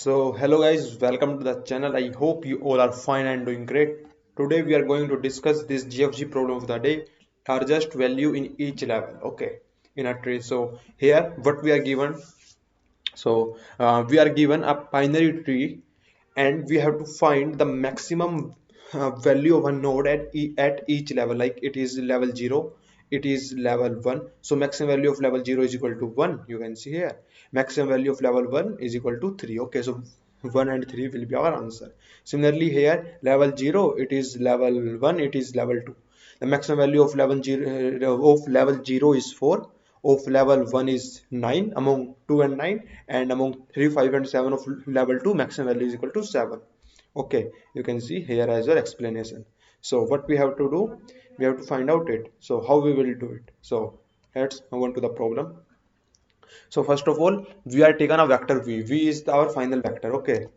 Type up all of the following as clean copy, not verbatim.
So hello guys, welcome to the channel. I hope you all are fine and doing great. Today we are going to discuss this GFG problem of the day, largest value in each level. Okay, in a tree. So here what we are given. We are given a binary tree, and we have to find the maximum value of a node at each level. Like it is level 0, it is level 1. So maximum value of level 0 is equal to 1. You can see here maximum value of level 1 is equal to 3. Okay, so 1 and 3 will be our answer. Similarly here level 0, it is level 1, it is level 2. The maximum value of level 0 is 4, of level 1 is 9, among 2 and 9, and among 3, 5 and 7 of level 2 maximum value is equal to 7. Okay, you can see here as your explanation. So what we have to do, we have to find out it. So how we will do it? So let's move on to the problem. So first of all, we are taken a vector v is our final vector. Okay,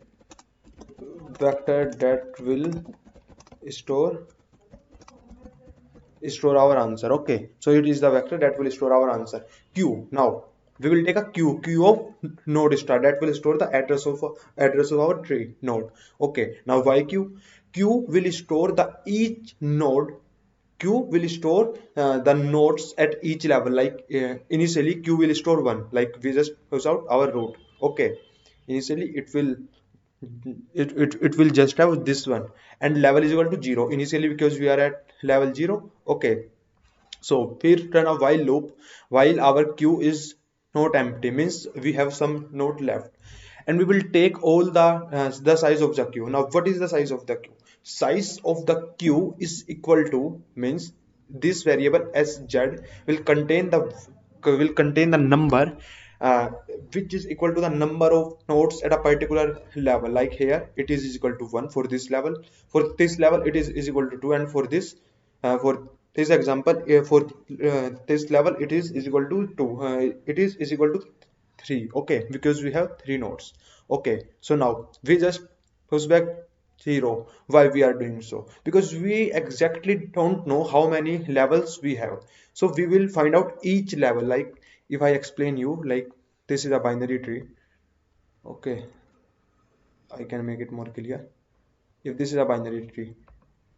vector that will store our answer. Okay, so it is the vector that will store our answer q. Now we will take a q of node star that will store the address of our tree node. Okay, now why q will store the each node. Q will store the nodes at each level. Like initially q will store 1, like we just close out our root. Okay, initially it will just have this one, and level is equal to 0 initially because we are at level 0. Okay, so we run a while loop while our queue is not empty, means we have some node left, and we will take all the size of the queue. Now what is the size of the queue? Size of the queue is equal to, means this variable sz will contain the number which is equal to the number of nodes at a particular level. Like here it is equal to 1 for this level, for this level it is equal to 2, and for this example for this level is equal to 2, is equal to 3. Okay, because we have 3 nodes. Okay, so now we just push back 0. Why we are doing so? Because we exactly don't know how many levels we have. So we will find out each level. Like if I explain you, like this is a binary tree. Okay, I can make it more clear. If this is a binary tree,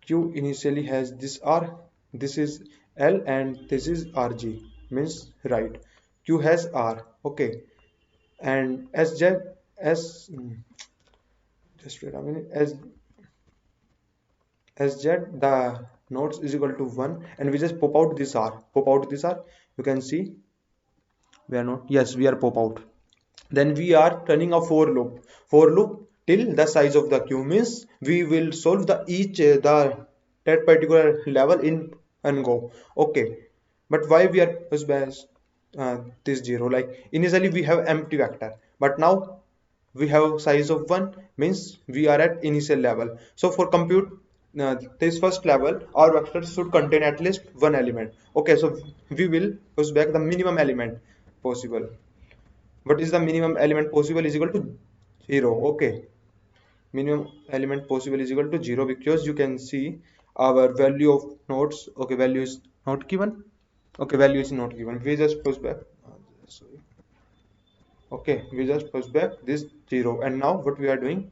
q initially has this r, this is l, and this is rg, means right. Q has r. Okay, and as just wait a minute, as z the nodes is equal to 1, and we just pop out this r. You can see we are not, yes, we are pop out. Then we are running a for loop till the size of the queue, means we will solve the each the that particular level in one go. Okay, but why we are as this 0? Like initially we have empty vector, but now we have size of 1, means we are at initial level. So for compute this first level, our vector should contain at least one element. Okay, so we will push back the minimum element possible. What is the minimum element possible is equal to 0. Okay, minimum element possible is equal to 0, because you can see our value of nodes. Okay, value is not given. Okay, value is not given. We just push back. Sorry. Okay, we just push back this 0, and now what we are doing,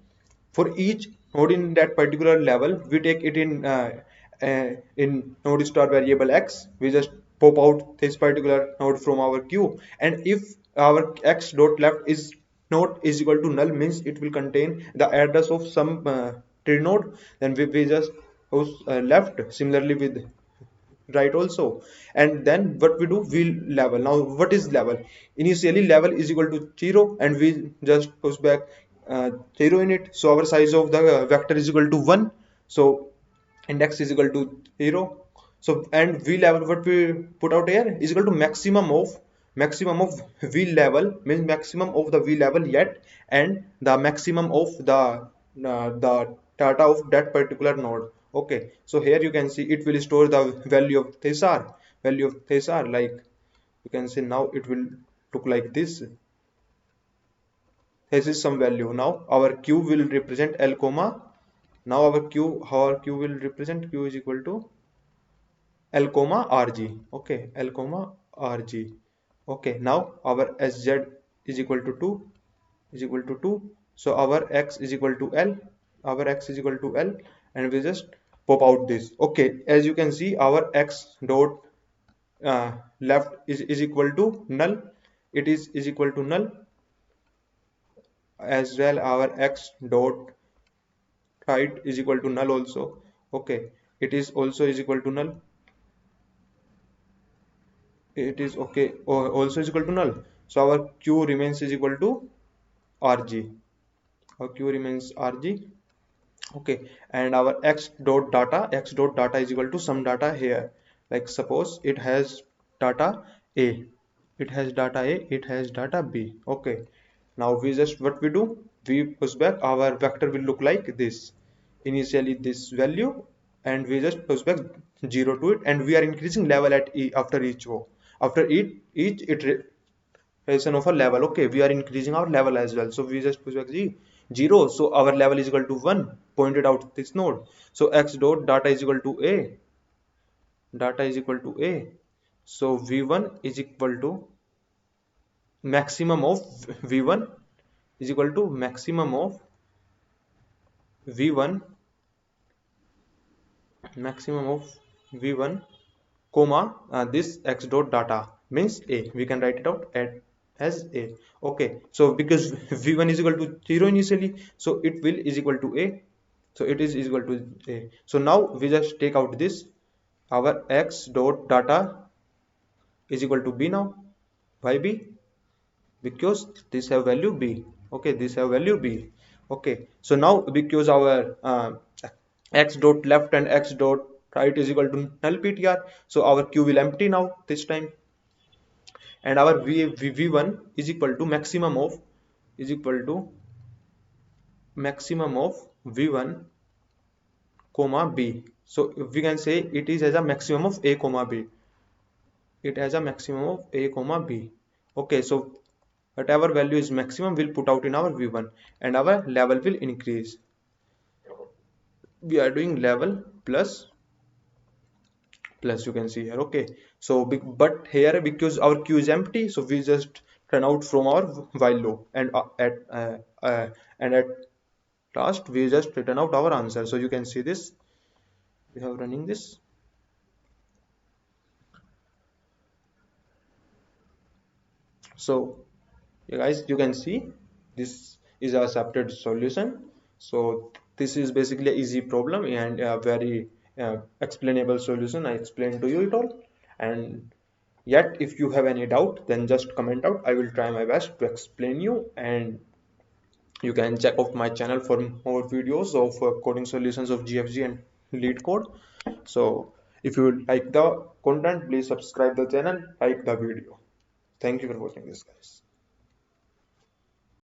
for each node in that particular level, we take it in node star variable x. We just pop out this particular node from our queue, and if our x dot left is not is equal to null, means it will contain the address of some tree node, then we just goes left. Similarly with right also, and then what we do, we level. Now what is level? Initially level is equal to 0, and we just push back 0 in it. So our size of the vector is equal to 1, so index is equal to 0. So and v level, what we put out here, is equal to maximum of v level, means maximum of the v level yet, and the maximum of the data of that particular node. Okay, so here you can see it will store the value of this r. Like you can see now it will look like this. This is some value. Now our q will represent l comma. Now our q will represent, q is equal to l comma rg. Okay, l comma rg. Okay, now our sz is equal to 2, is equal to 2, So our x is equal to L, our x is equal to L, and we just pop out this. Okay, as you can see, our x dot left is equal to null. It is equal to null, as well our x dot right is equal to null also. Okay, it is also is equal to null. It is okay, also is equal to null. So our q remains is equal to rg. Our q remains rg. Okay, and our x dot data is equal to some data here. Like suppose it has data a, it has data a, it has data b. Okay, now we just what we do, we push back. Our vector will look like this. Initially this value, and we just push back 0 to it, and we are increasing level at after each row, after each iteration of a level. Okay, we are increasing our level as well. So we just push back 0, so our level is equal to 1, pointed out this node. So x dot data is equal to a, data is equal to a. So v1 is equal to maximum of v1 is equal to maximum of v1, maximum of v1 comma this x dot data means a. We can write it out as a. Okay, so because v1 is equal to 0 initially, so it will is equal to a. So it is equal to a. So now we just take out this. Our x dot data is equal to b now. Why b? Because this have value b. Okay, this have value b. Okay, so now because our x dot left and x dot right is equal to null ptr, so our q will empty now this time, and our v1 is equal to maximum of, is equal to maximum of v1 comma b. So we can say it is as a maximum of a comma b. It has a maximum of a comma b. Okay, so whatever value is maximum we'll put out in our v1, and our level will increase. We are doing level plus plus, you can see here. Okay, so but here because our queue is empty, so we just run out from our while loop, and at last we just return out our answer. So you can see this, we have running this. So you guys, you can see this is a accepted solution. So this is basically an easy problem and a very explainable solution. I explained to you it all. And yet if you have any doubt, then just comment out. I will try my best to explain you, and you can check out my channel for more videos of coding solutions of GFG and LeetCode. So if you like the content, please subscribe the channel, like the video. Thank you for watching this, guys.